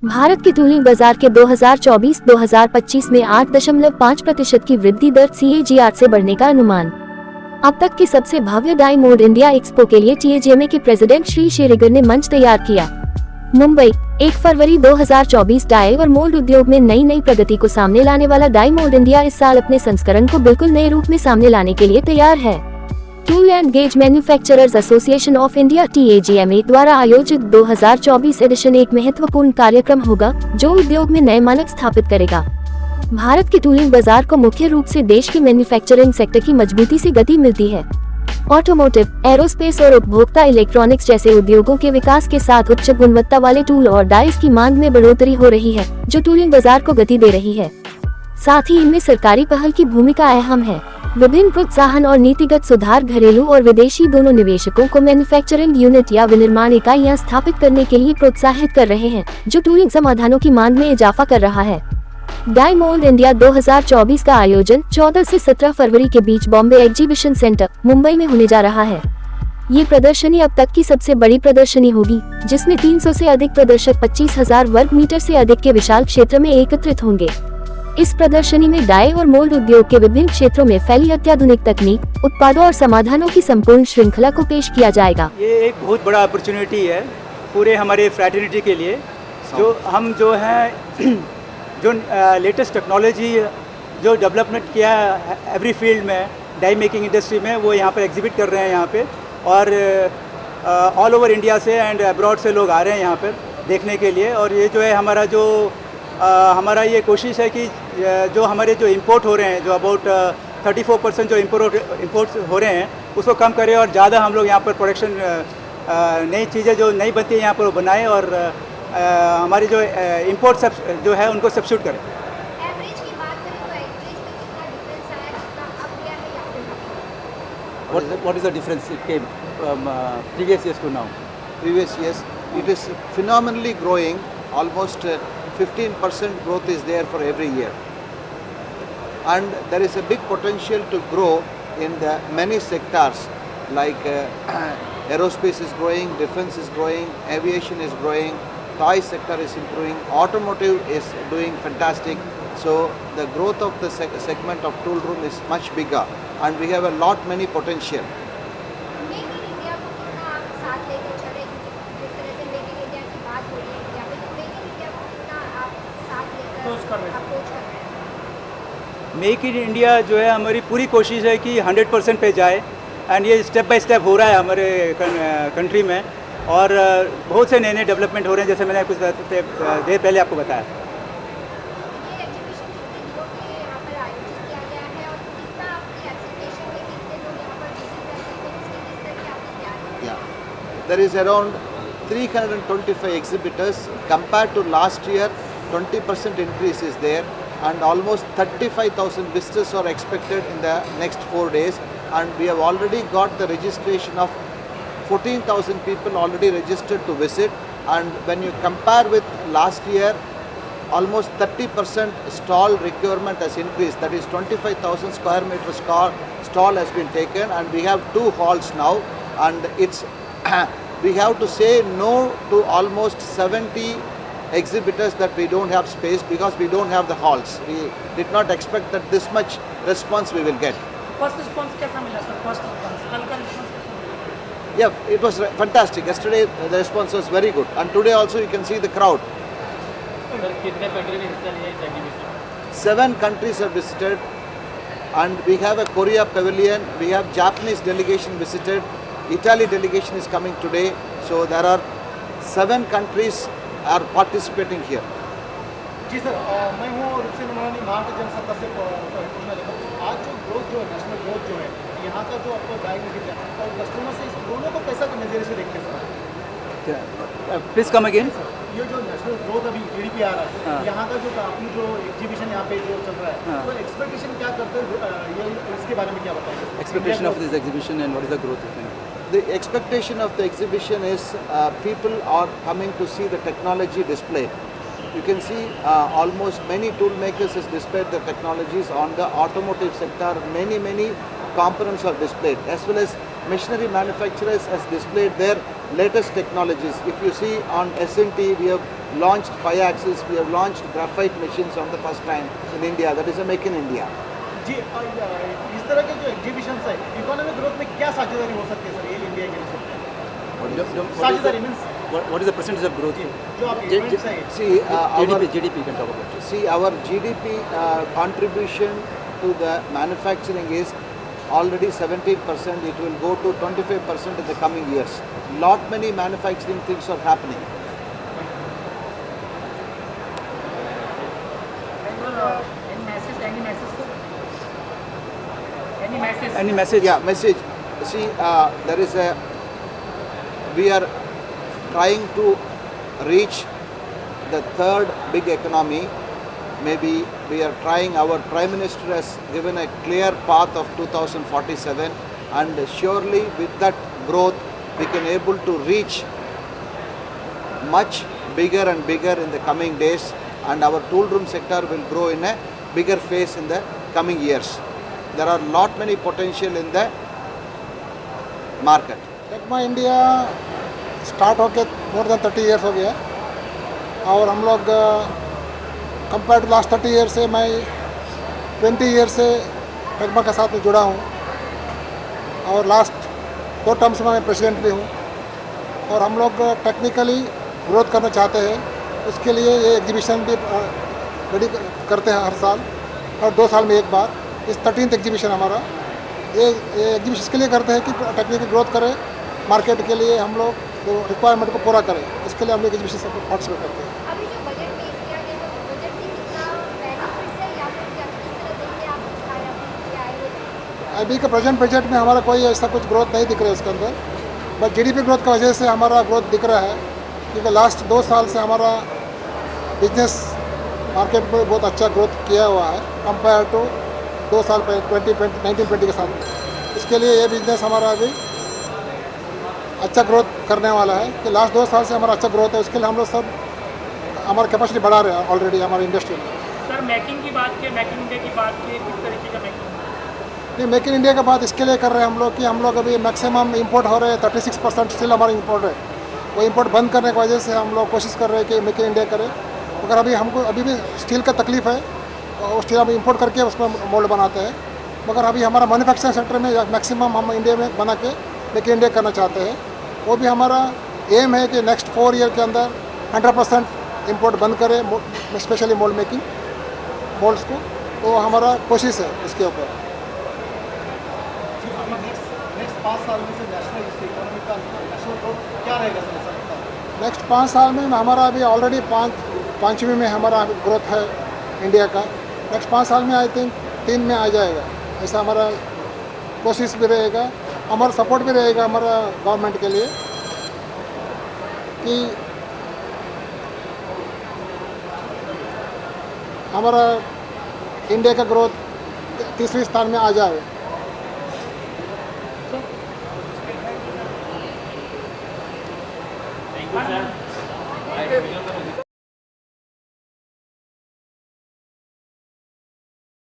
भारत के टूलिंग बाजार के 2024-2025 में 8.5% की वृद्धि दर CAGR से बढ़ने का अनुमान। अब तक की सबसे भव्य डाई मोल्ड इंडिया एक्सपो के लिए TAGMA के प्रेसिडेंट श्री शेरिगर ने मंच तैयार किया। मुंबई, 1 फरवरी 2024 डाई और मोल्ड उद्योग में नई प्रगति को सामने लाने वाला डाई मोल्ड इंडिया इस साल अपने संस्करण को बिल्कुल नए रूप में सामने लाने के लिए तैयार है। Tool and gauge manufacturers association of India TAGMA द्वारा आयोजित 2024 एडिशन एक महत्वपूर्ण कार्यक्रम होगा जो उद्योग में नए मानक स्थापित करेगा। भारत के टूलिंग बाजार को मुख्य रूप से देश की मैन्युफैक्चरिंग सेक्टर की मजबूती से गति मिलती है। ऑटोमोटिव, एरोस्पेस और उपभोक्ता इलेक्ट्रॉनिक्स जैसे उद्योगों के विकास के साथ उच्च गुणवत्ता वाले टूल और डाइस की मांग में बढ़ोतरी हो रही है, जो टूलिंग बाजार को गति दे रही है। साथ ही इनमें सरकारी पहल की भूमिका अहम है। विभिन्न प्रोत्साहन और नीतिगत सुधार घरेलू और विदेशी दोनों निवेशकों को मैन्युफैक्चरिंग यूनिट या विनिर्माण इकाइयां स्थापित करने के लिए प्रोत्साहित कर रहे हैं, जो टूलिंग समाधानों की मांग में इजाफा कर रहा है। डाई मोल्ड इंडिया 2024 का आयोजन 14 से 17 फरवरी के बीच बॉम्बे एग्जीबिशन सेंटर, मुंबई में होने जा रहा है। ये प्रदर्शनी अब तक की सबसे बड़ी प्रदर्शनी होगी, जिसमें 300 से अधिक प्रदर्शक 25,000 वर्ग मीटर से अधिक के विशाल क्षेत्र में एकत्रित होंगे। इस प्रदर्शनी में डाई और मोल्ड उद्योग के विभिन्न क्षेत्रों में फैली अत्याधुनिक तकनीक, उत्पादों और समाधानों की संपूर्ण श्रृंखला को पेश किया जाएगा। ये एक बहुत बड़ा अपॉर्चुनिटी है पूरे हमारे फ्रैटर्निटी के लिए, जो है जो लेटेस्ट टेक्नोलॉजी जो डेवलपमेंट किया है एवरी फील्ड में, डाई मेकिंग इंडस्ट्री में, वो यहाँ पर एग्जिबिट कर रहे हैं यहाँ पे। और ऑल ओवर इंडिया से एंड अब्रॉड से लोग आ रहे हैं यहाँ पर देखने के लिए। और ये जो है हमारा ये कोशिश है कि जो हमारे जो इंपोर्ट हो रहे हैं, जो अबाउट 34% जो इंपोर्ट हो रहे हैं, उसको कम करें और ज़्यादा हम लोग यहाँ पर प्रोडक्शन नई चीज़ें जो नई बनती है यहाँ पर बनाएं और हमारी जो इंपोर्ट सब जो है उनको सब्स्टिट्यूट करें। एवरेज की बात करें तो एवरेज में कितना डिफरेंस आया, कितना अप गया है या फिर What is the difference it came from previous years to now? Previous years, it is phenomenally growing. Almost 15% growth is there for every year, and there is a big potential to grow in the many sectors like aerospace is growing, defense is growing, aviation is growing, toy sector is improving, automotive is doing fantastic. So the growth of the segment of tool room is much bigger, and we have a lot many potential. Make in India को कितना आप साथ लेकर चले, जिस तरह से make in India की बात हो रही है या फिर मेक इन इंडिया को कितना आप साथ लेकर अप्रोच कर रहे हैं? मेक इन इंडिया जो है हमारी पूरी कोशिश है कि 100% पे जाए, एंड ये स्टेप बाय स्टेप हो रहा है हमारे कंट्री में। और बहुत से नए डेवलपमेंट हो रहे हैं, जैसे मैंने कुछ देर पहले आपको बताया। ये एग्जीबिशन कितने दिनों के लिए यहाँ पर आयोजित किया गया है और कितना आपकी एक्सपेक्टेशन है कि कितने लोग यहाँ पर विजिट कर सकते हैं, उसकी किस तरह की आपकी तैयारी है? Yeah, there is around 325 exhibitors compared to last year. 20% increase is there, and almost 35,000 visitors are expected in the next 4 days, and we have already got the registration of 14,000 people already registered to visit. And when you compare with last year, almost 30% stall requirement has increased. That is 25,000 square meter stall has been taken, and we have 2 halls now, and it's we have to say no to almost 70 exhibitors that we don't have space because we don't have the halls. We did not expect that this much response we will get. First response कैसा मिला sir? First response, कल का response कैसा मिला? Yeah, it was fantastic. Yesterday the response was very good, and today also you can see the crowd. Sir कितने country में हिस्सा लिया इस exhibition? 7 countries have visited, and we have a Korea pavilion. We have Japanese delegation visited. Italy delegation is coming today. So there are 7 countries are participating here. जी sir, मैं हूँ रुपसेन मरानी, महाराष्ट्र जनसत्ता से पूछना चाहता हूँ, आज जो ग्रोथ जो है, नेशनल ग्रोथ जो है, यहाँ का जो आपको डाई मार्केट है और कस्टमर से इस दोनों को कैसा नज़रिए से देखते हैं सर? Please come again. ये जो नेशनल ग्रोथ अभी GDP आ रहा है, यहाँ का जो अपनी जो एग्जीबिशन यहाँ पे जो चल रहा है, तो एक्सपेक्टेशन क्या करते हैं, ये इसके बारे में क्या बताएंगे? Expectation of this exhibition and what is the growth you think? The expectation of the exhibition is people are coming to see the technology displayed. You can see almost many tool makers has displayed the technologies on the automotive sector. Many components are displayed, as well as machinery manufacturers has displayed their latest technologies. If you see on SNT, we have launched 5-axis, we have launched graphite machines on the first time in India. That is a make in India. जी इस तरह के जो exhibitions है economic growth में क्या साझेदारी हो सकती है सर ये इंडिया के लिए साझेदारी means what is the percentage of growth? जो आप इवेंट्स हैं See, GDP you can talk about. see our GDP contribution to the manufacturing is already 17%. It will go to 25% in the coming years. Lot many manufacturing things are happening. Any message? Yeah, message. See, there is a. We are trying to reach the third big economy. Maybe we are trying. Our Prime Minister has given a clear path of 2047, and surely with that growth, we can able to reach much bigger and bigger in the coming days, and our tool room sector will grow in a bigger phase in the coming years. There are lot many potential in the market. टेक्मा India start होके more then 30 years हो गया और हम लोग compare to last 30 year से मैं 20 year से टेक्मा के साथ में जुड़ा हूँ और लास्ट 2 टर्म्स में मैं प्रेसिडेंट भी हूँ और हम लोग टेक्निकली ग्रोथ करना चाहते हैं। उसके लिए ये एग्जीबिशन भी रेडी करते हैं हर साल और 2 साल में एक बार। इस 13th एग्जीबिशन हमारा ये एग्जीबिशन इसके लिए करते हैं कि टेक्निकल ग्रोथ करें, मार्केट के लिए हम लोग जो रिक्वायरमेंट को पूरा करें, इसके लिए हम लोग एग्जीबिशन से पार्टिसिपेट करते हैं। अभी जो बजट पेश किया गया है बजट से कितना बेनिफिट्स है या फिर क्या किस तरह देंगे आप उसका या फिर क्या है? अभी के प्रेजेंट बजट में हमारा कोई ऐसा कुछ ग्रोथ नहीं दिख रहा है उसके अंदर, बट जीडीपी ग्रोथ की वजह से हमारा ग्रोथ दिख रहा है क्योंकि लास्ट 2 साल से हमारा बिजनेस मार्केट में बहुत अच्छा ग्रोथ किया हुआ है कंपेयर टू 2 साल पहले 1920 के साथ। इसके लिए ये बिजनेस हमारा अभी अच्छा ग्रोथ करने वाला है कि लास्ट 2 साल से हमारा अच्छा ग्रोथ है। उसके लिए हम लोग सब हमारा कैपेसिटी बढ़ा रहे हैं ऑलरेडी हमारी इंडस्ट्री में। सर मेकिंग की बात की, मेक इन इंडिया की बात की, किस तरीके का मेकिंग? नहीं, मेक इन इंडिया का बात इसके लिए कर रहे हैं हम लोग कि हम लोग अभी मैक्सिमम इंपोर्ट हो रहे हैं, 36% स्टिल हमारा इंपोर्ट है। वो इंपोर्ट बंद करने की वजह से हम लोग कोशिश कर रहे हैं कि मेक इन इंडिया करें। मगर अभी हमको अभी भी स्टील का तकलीफ है और स्टील हम इंपोर्ट करके उसमें मोल्ड बनाते हैं। मगर अभी हमारा मैन्युफैक्चरिंग सेक्टर में मैक्सिमम हम इंडिया में बना के मेक इन इंडिया करना चाहते हैं। वो भी हमारा एम है कि नेक्स्ट 4 ईयर के अंदर 100% इंपोर्ट बंद करें, स्पेशली मोल्ड मेकिंग मोल्ड्स को। तो हमारा कोशिश है उसके ऊपर। नेक्स्ट 5 साल में से नेशनल इकोनॉमी का नेशनल ग्रोथ क्या रहेगा सर? नेक्स्ट 5 साल में हमारा अभी ऑलरेडी 5वीं में हमारा ग्रोथ है इंडिया का। नेक्स्ट 5 साल में आई थिंक 3 में आ जाएगा, ऐसा हमारा कोशिश भी रहेगा। हमारा सपोर्ट भी रहेगा हमारा गवर्नमेंट के लिए कि हमारा इंडिया का ग्रोथ 3रे स्थान में आ जाए।